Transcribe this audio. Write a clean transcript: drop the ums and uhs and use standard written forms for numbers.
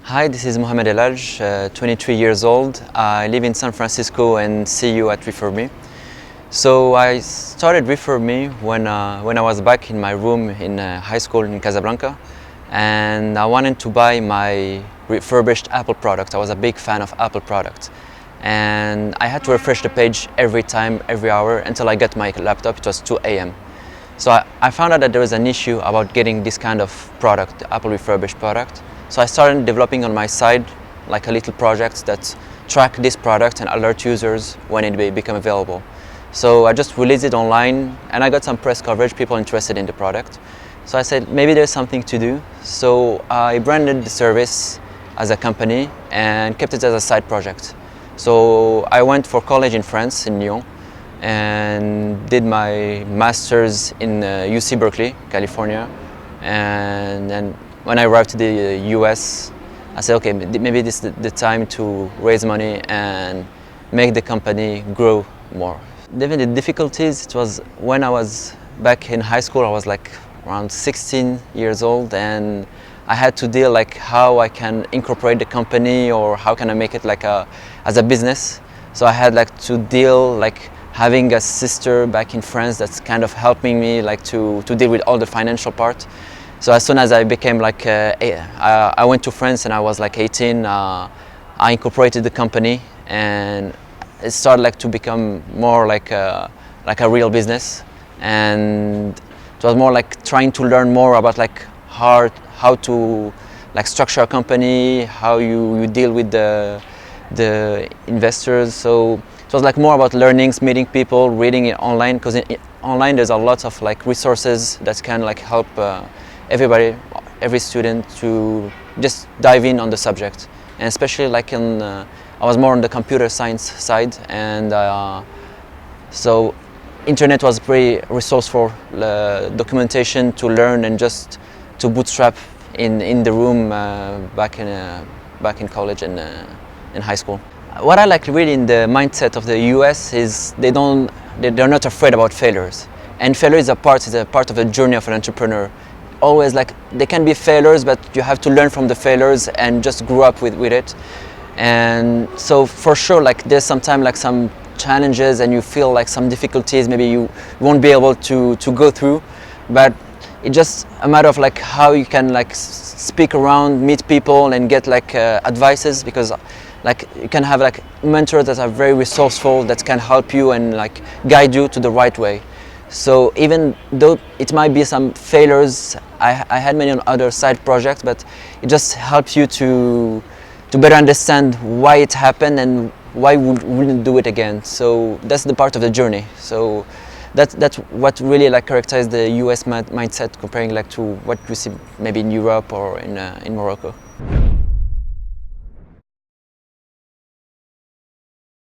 Hi, this is Mohamed Elhaj, 23 years old. I live in San Francisco and see you at Refer.me. So I started Refer.me when I was back in my room in high school in Casablanca, and I wanted to buy my refurbished Apple product. I was a big fan of Apple products, and I had to refresh the page every time, every hour until I got my laptop. It was 2 a.m. So I found out that there was an issue about getting this kind of product, the Apple refurbished product. So I started developing on my side like a little project that track this product and alert users when it become available. So I just released it online and I got some press coverage, people interested in the product. So I said maybe there's something to do. So I branded the service as a company and kept it as a side project. So I went for college in France, in Lyon, and did my master's in UC Berkeley, California. And then when I arrived to the US, I said, okay, maybe this is the time to raise money and make the company grow more. Definitely the difficulties, it was when I was back in high school, I was like around 16 years old, and I had to deal like how I can incorporate the company or how can I make it like as a business. So I had like to deal like having a sister back in France that's kind of helping me like to deal with all the financial part. So as soon as I became like, I went to France and I was like 18, I incorporated the company and it started like to become more like a real business. And it was more like trying to learn more about like how to like structure a company, how you deal with the investors. So it was like more about learnings, meeting people, reading it online, because online there's a lot of like resources that can like help everybody, every student to just dive in on the subject. And especially like I was more on the computer science side, and so internet was pretty resourceful, documentation to learn and just to bootstrap in the room back in college and in high school. What I like really in the mindset of the US is they're not afraid about failures, and failure is a part of the journey of an entrepreneur. Always like they can be failures, but you have to learn from the failures and just grow up with it. And so for sure, like there's sometimes like some challenges and you feel like some difficulties maybe you won't be able to go through, but it's just a matter of like how you can like speak around, meet people and get like advices, because like you can have like mentors that are very resourceful that can help you and like guide you to the right way. So even though it might be some failures, I had many other side projects, but it just helps you to better understand why it happened and why we wouldn't do it again. So that's the part of the journey. So that's what really like characterizes the US mindset comparing like to what we see maybe in Europe or in Morocco.